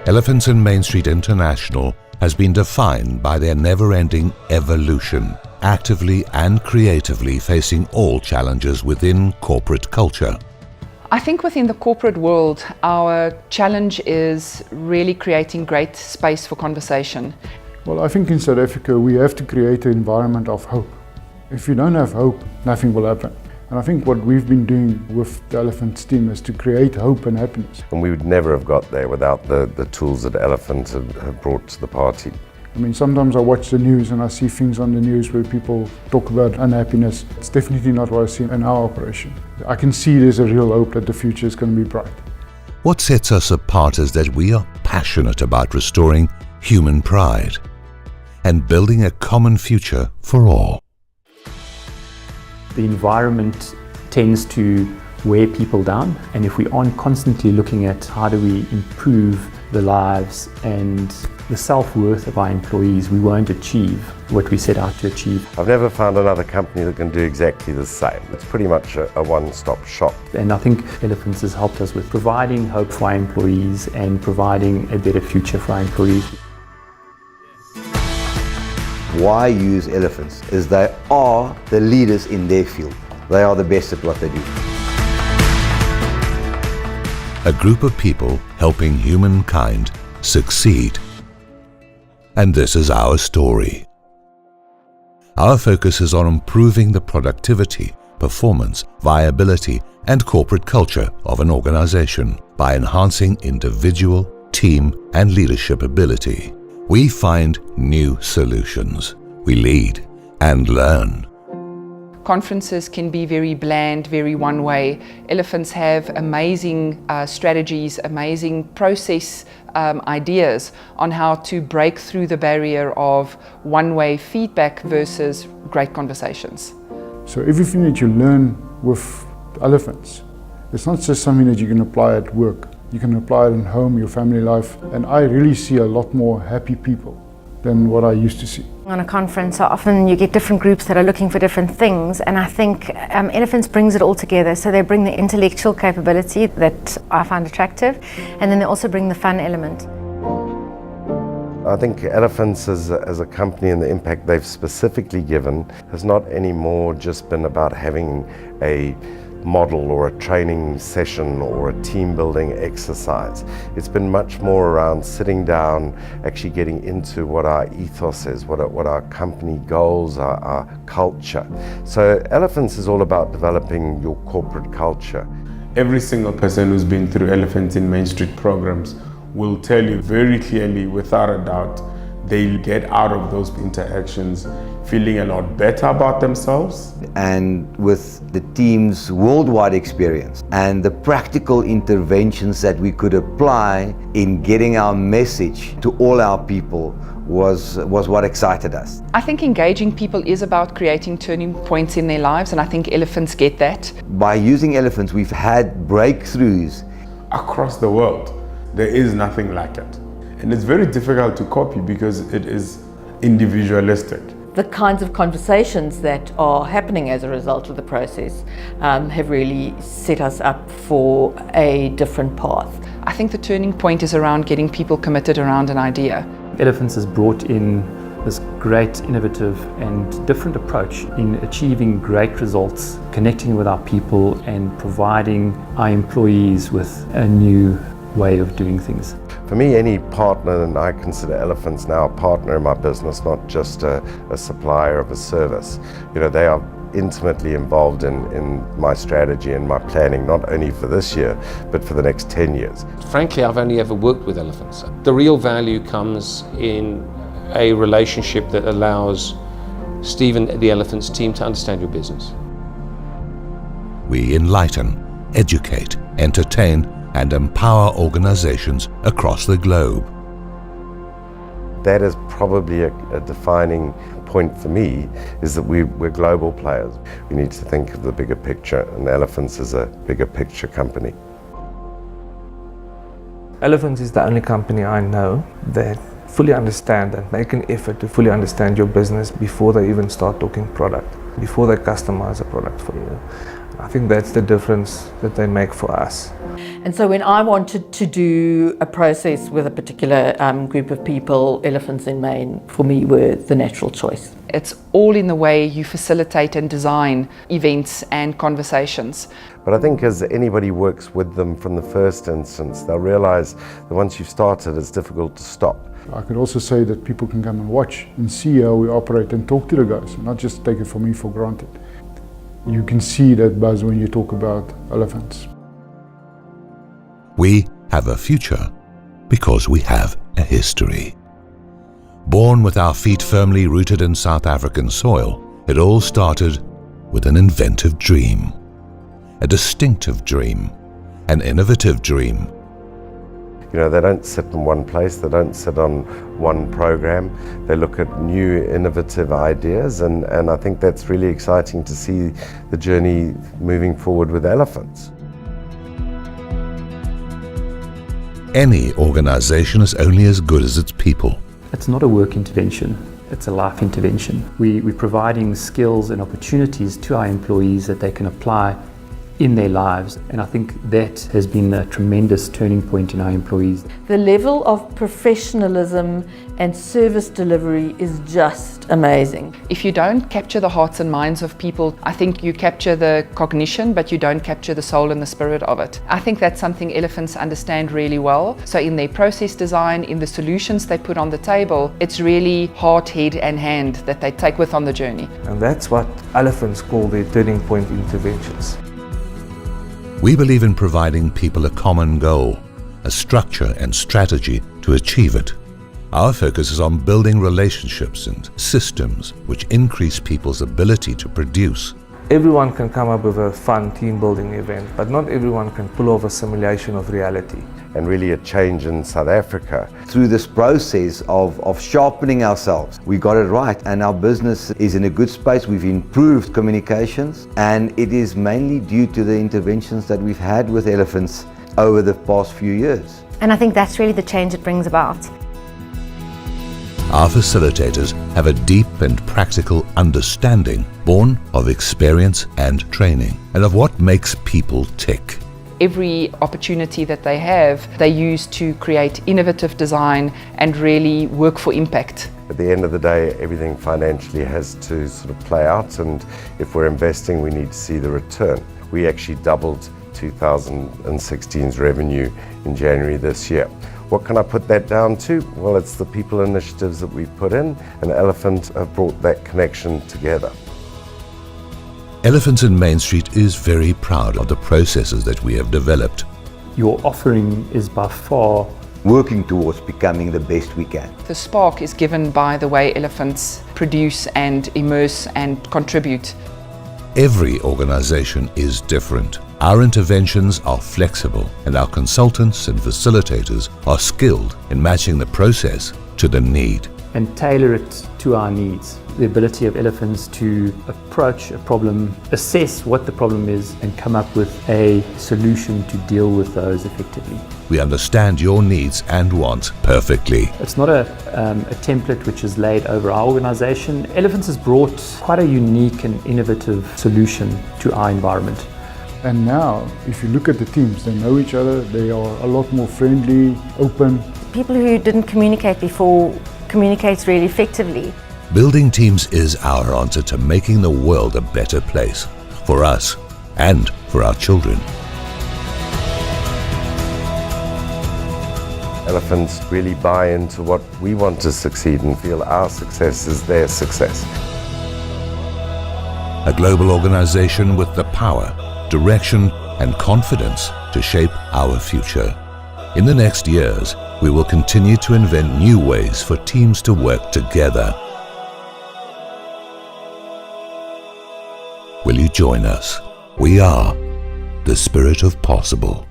Elephants in Main Street International has been defined by their never-ending evolution, actively and creatively facing all challenges within corporate culture. I think within the corporate world, our challenge is really creating great space for conversation. Well, I think in South Africa we have to create an environment of hope. If you don't have hope, nothing will happen. And I think what we've been doing with the Elephants team is to create hope and happiness. And we would never have got there without the tools that Elephant have brought to the party. I mean, sometimes I watch the news and I see things on the news where people talk about unhappiness. It's definitely not what I see in our operation. I can see there's a real hope that the future is going to be bright. What sets us apart is that we are passionate about restoring human pride and building a common future for all. The environment tends to wear people down, and if we aren't constantly looking at how do we improve the lives and the self-worth of our employees, we won't achieve what we set out to achieve. I've never found another company that can do exactly the same. It's pretty much a one-stop shop. And I think Elephants has helped us with providing hope for our employees and providing a better future for our employees. Why use Elephants is they are the leaders in their field. They are the best at what they do. A group of people helping humankind succeed. And this is our story. Our focus is on improving the productivity, performance, viability, and corporate culture of an organization by enhancing individual, team, and leadership ability. We find new solutions. We lead and learn. Conferences can be very bland, very one way. Elephants have amazing strategies, amazing process ideas on how to break through the barrier of one-way feedback versus great conversations. So everything that you learn with Elephants, it's not just something that you can apply at work. You can apply it in home, your family life, and I really see a lot more happy people than what I used to see. On a conference, often you get different groups that are looking for different things, and I think Elephants brings it all together. So they bring the intellectual capability that I find attractive, and then they also bring the fun element. I think Elephants as a company and the impact they've specifically given has not anymore just been about having a model or a training session or a team building exercise. It's been much more around sitting down, actually getting into what our ethos is, what our company goals are, our culture. So Elephants is all about developing your corporate culture. Every single person who's been through Elephants in Main Street programs will tell you very clearly, without a doubt, they get out of those interactions feeling a lot better about themselves. And with the team's worldwide experience and the practical interventions that we could apply in getting our message to all our people was what excited us. I think engaging people is about creating turning points in their lives, and I think Elephants get that. By using Elephants, we've had breakthroughs. Across the world, there is nothing like it. And it's very difficult to copy because it is individualistic. The kinds of conversations that are happening as a result of the process have really set us up for a different path. I think the turning point is around getting people committed around an idea. Elephants has brought in this great, innovative and different approach in achieving great results, connecting with our people and providing our employees with a new way of doing things. For me, any partner, and I consider Elephants now a partner in my business, not just a supplier of a service. You know, they are intimately involved in my strategy and my planning, not only for this year, but for the next 10 years. Frankly, I've only ever worked with Elephants. The real value comes in a relationship that allows Steve and the Elephants team to understand your business. We enlighten, educate, entertain, and empower organizations across the globe. That is probably a defining point for me, is that we're global players. We need to think of the bigger picture, and Elephants is a bigger picture company. Elephants is the only company I know that fully understand and make an effort to fully understand your business before they even start talking product, before they customize a product for you. I think that's the difference that they make for us. And so when I wanted to do a process with a particular group of people, Elephants in Main for me were the natural choice. It's all in the way you facilitate and design events and conversations. But I think as anybody works with them from the first instance, they'll realize that once you've started, it's difficult to stop. I could also say that people can come and watch and see how we operate and talk to the guys, not just take it for me for granted. You can see that buzz when you talk about elephants. We have a future because we have a history. Born with our feet firmly rooted in South African soil, it all started with an inventive dream, a distinctive dream, an innovative dream. You know, they don't sit in one place, they don't sit on one program. They look at new, innovative ideas, and I think that's really exciting to see the journey moving forward with elephants. Any organization is only as good as its people. It's not a work intervention, it's a life intervention. We're providing skills and opportunities to our employees that they can apply in their lives, and I think that has been a tremendous turning point in our employees. The level of professionalism and service delivery is just amazing. If you don't capture the hearts and minds of people, I think you capture the cognition, but you don't capture the soul and the spirit of it. I think that's something elephants understand really well. So in their process design, in the solutions they put on the table, it's really heart, head and hand that they take with on the journey. And that's what elephants call their turning point interventions. We believe in providing people a common goal, a structure and strategy to achieve it. Our focus is on building relationships and systems which increase people's ability to produce. Everyone can come up with a fun team building event, but not everyone can pull off a simulation of reality. And really a change in South Africa. Through this process of sharpening ourselves, we got it right, and our business is in a good space. We've improved communications, and it is mainly due to the interventions that we've had with elephants over the past few years. And I think that's really the change it brings about. Our facilitators have a deep and practical understanding, born of experience and training, and of what makes people tick. Every opportunity that they have, they use to create innovative design and really work for impact. At the end of the day, everything financially has to sort of play out, and if we're investing, we need to see the return. We actually doubled 2016's revenue in January this year. What can I put that down to? Well, it's the people initiatives that we've put in, and Elephant have brought that connection together. Elephants in Main Street is very proud of the processes that we have developed. Your offering is by far working towards becoming the best we can. The spark is given by the way elephants produce and immerse and contribute. Every organization is different. Our interventions are flexible, and our consultants and facilitators are skilled in matching the process to the need. And tailor it to our needs. The ability of elephants to approach a problem, assess what the problem is, and come up with a solution to deal with those effectively. We understand your needs and wants perfectly. It's not a template which is laid over our organization. Elephants has brought quite a unique and innovative solution to our environment. And now, if you look at the teams, they know each other, they are a lot more friendly, open. People who didn't communicate before communicate really effectively. Building teams is our answer to making the world a better place for us and for our children. Elephants really buy into what we want to succeed and feel our success is their success. A global organization with the power, direction and confidence to shape our future. In the next years, we will continue to invent new ways for teams to work together. Will you join us? We are the spirit of possible.